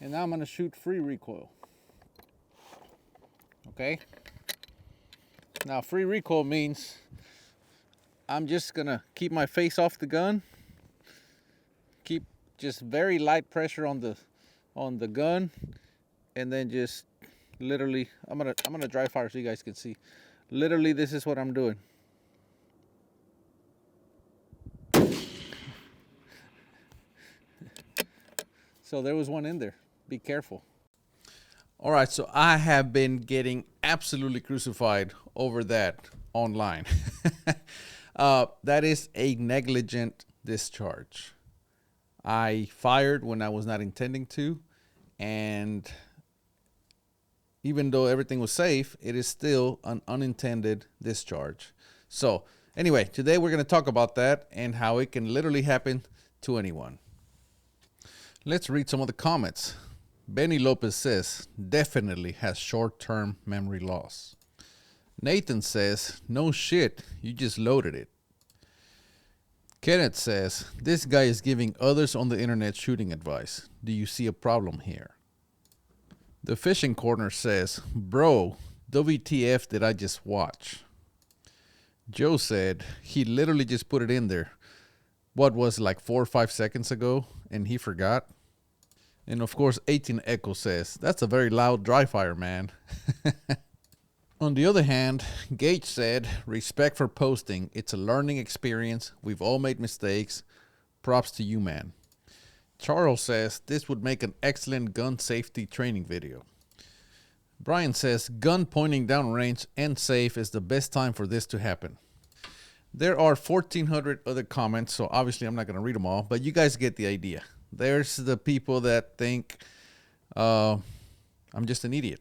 And now I'm going to shoot free recoil. Okay? Now, free recoil means I'm just going to keep my face off the gun, keep just very light pressure on the gun, and then just literally I'm gonna dry fire so you guys can see. Literally, this is what I'm doing. So there was one in there. Be careful. All right, so I have been getting absolutely crucified over that online. That is a negligent discharge. I fired when I was not intending to, and even though everything was safe, it is still an unintended discharge. So, anyway, today we're going to talk about that and how it can literally happen to anyone. Let's read some of the comments. Benny Lopez says, definitely has short-term memory loss. Nathan says, no shit, you just loaded it. Kenneth says, this guy is giving others on the internet shooting advice. Do you see a problem here? The Fishing Corner says, bro, WTF did I just watch? Joe said, he literally just put it in there. What was like 4 or 5 seconds ago, and he forgot? And of course, 18 Echo says, that's a very loud dry fire, man. On the other hand, Gage said, respect for posting. It's a learning experience. We've all made mistakes. Props to you, man. Charles says, this would make an excellent gun safety training video. Brian says, gun pointing downrange and safe is the best time for this to happen. There are 1,400 other comments, so obviously I'm not going to read them all, but you guys get the idea. There's the people that think I'm just an idiot.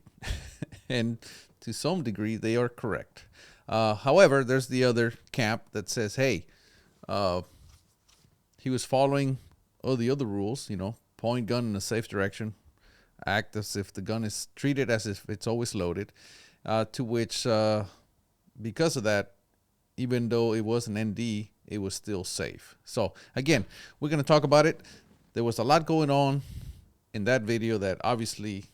And to some degree, they are correct. However, there's the other camp that says, hey, he was following all the other rules, point gun in a safe direction, act as if the gun is treated as if it's always loaded, to which, because of that, even though it was an ND, it was still safe. So again, we're going to talk about it. There was a lot going on in that video that obviously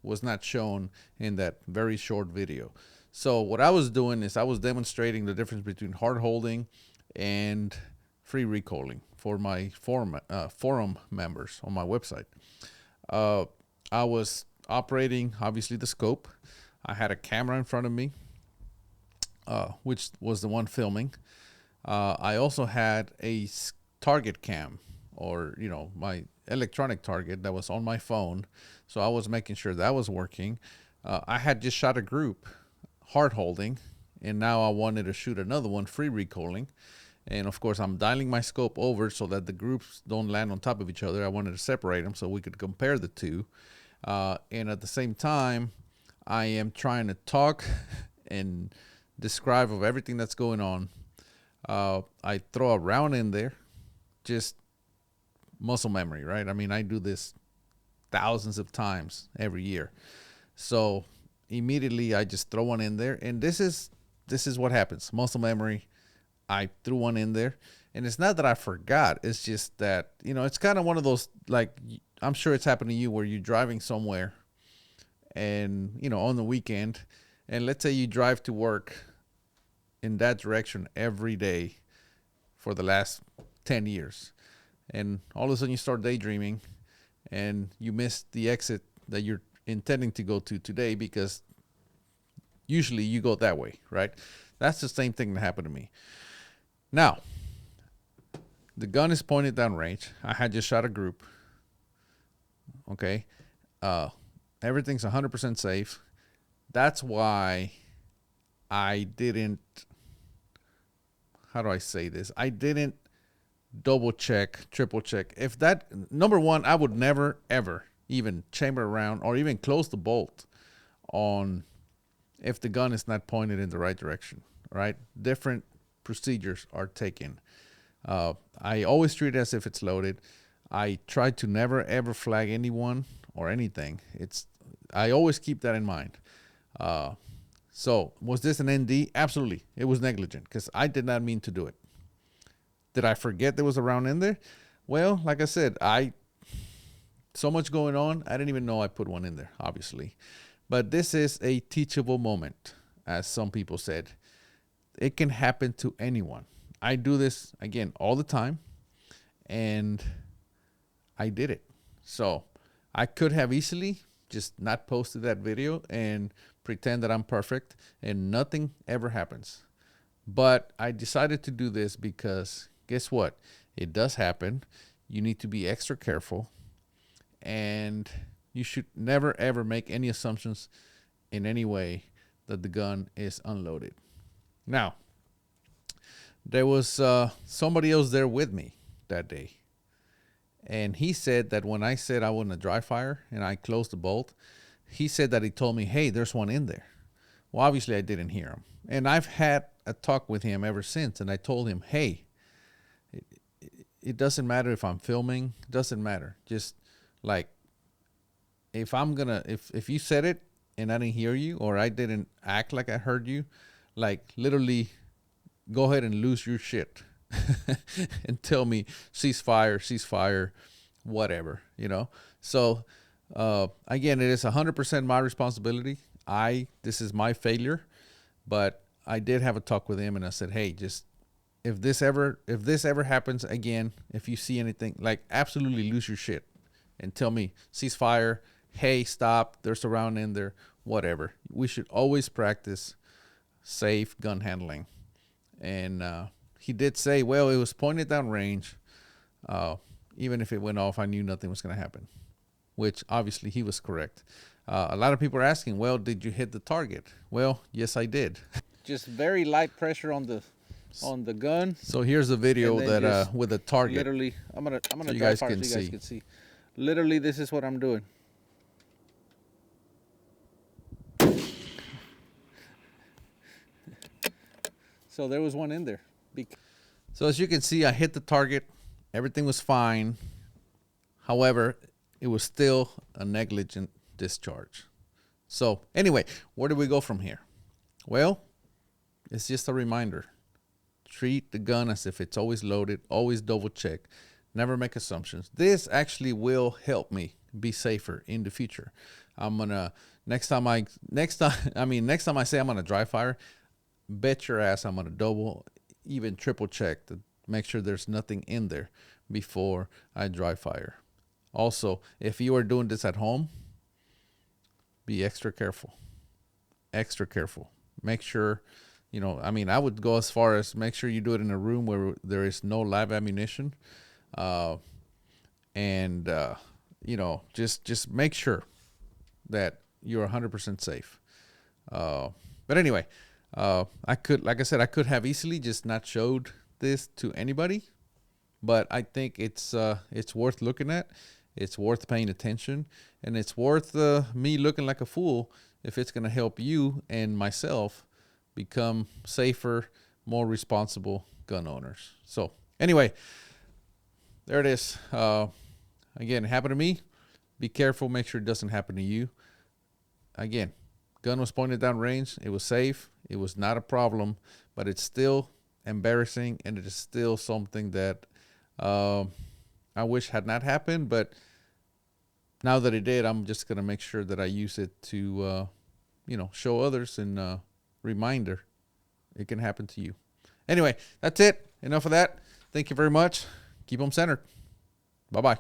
was not shown in that very short video. So what I was doing is I was demonstrating the difference between hard holding and free recoiling for my forum members on my website. I was operating, obviously, the scope. I had a camera in front of me, which was the one filming. I also had a target cam, or, my electronic target that was on my phone. So I was making sure that was working. I had just shot a group, hard holding, and now I wanted to shoot another one, free recoiling. And of course, I'm dialing my scope over so that the groups don't land on top of each other. I wanted to separate them so we could compare the two. And at the same time, I am trying to talk and describe of everything that's going on. I throw a round in there, just muscle memory, right? I mean, I do this thousands of times every year. So immediately I just throw one in there, and this is what happens. Muscle memory. I threw one in there, and it's not that I forgot. It's just that, it's kind of one of those, like, I'm sure it's happened to you where you're driving somewhere and, on the weekend, and let's say you drive to work in that direction every day for the last 10 years. And all of a sudden you start daydreaming and you miss the exit that you're intending to go to today because usually you go that way, right? That's the same thing that happened to me. Now, the gun is pointed down range. I had just shot a group. Okay. Everything's 100% safe. That's why I didn't, how do I say this? I didn't double check, triple check. If that, number one, I would never, ever even chamber around or even close the bolt on if the gun is not pointed in the right direction, right? Different procedures are taken. I always treat it as if it's loaded. I try to never, ever flag anyone or anything. I always keep that in mind. So was this an ND? Absolutely. It was negligent because I did not mean to do it. Did I forget there was a round in there? Well, like I said, so much going on. I didn't even know I put one in there, obviously. But this is a teachable moment, as some people said. It can happen to anyone. I do this, again, all the time, and I did it. So I could have easily just not posted that video and pretend that I'm perfect and nothing ever happens. But I decided to do this because guess what? It does happen. You need to be extra careful, and you should never ever make any assumptions in any way that the gun is unloaded. Now, there was somebody else there with me that day. And he said that when I said I wasn't a dry fire and I closed the bolt, he said that he told me, hey, there's one in there. Well, obviously I didn't hear him. And I've had a talk with him ever since. And I told him, hey, it doesn't matter if I'm filming. It doesn't matter. Just like, if you said it and I didn't hear you, or I didn't act like I heard you, like literally go ahead and lose your shit and tell me ceasefire, whatever, So, again, it is 100% my responsibility. This is my failure, but I did have a talk with him and I said, hey, just, if this ever happens again, if you see anything, like absolutely lose your shit and tell me ceasefire, hey, stop, there's a round in there, whatever. We should always practice safe gun handling. And he did say, well, it was pointed down range. Even if it went off, I knew nothing was going to happen, which obviously he was correct. A lot of people are asking, well, did you hit the target? Well, yes, I did. Just very light pressure on the gun. So here's the video that with the target. Literally, I'm gonna so you guys can see. Literally, this is what I'm doing. So there was one in there. So as you can see, I hit the target. Everything was fine. However, it was still a negligent discharge. So anyway, where do we go from here? Well, it's just a reminder. Treat the gun as if it's always loaded. Always double check. Never make assumptions. This actually will help me be safer in the future. I'm gonna next time I say I'm gonna dry fire, bet your ass I'm gonna double, even triple check to make sure there's nothing in there before I dry fire. Also, if you are doing this at home, be extra careful. Extra careful. Make sure, I would go as far as make sure you do it in a room where there is no live ammunition. Just make sure that you're 100% safe. But anyway, I could have easily just not showed this to anybody, but I think it's worth looking at. It's worth paying attention, and it's worth me looking like a fool if it's going to help you and myself become safer, more responsible gun owners. So anyway, there it is. Again, it happened to me. Be careful. Make sure it doesn't happen to you. Again, gun was pointed down range. It was safe. It was not a problem, but it's still embarrassing, and it is still something that I wish had not happened. But now that it did, I'm just going to make sure that I use it to, show others and reminder it can happen to you. Anyway, that's it. Enough of that. Thank you very much. Keep them centered. Bye-bye.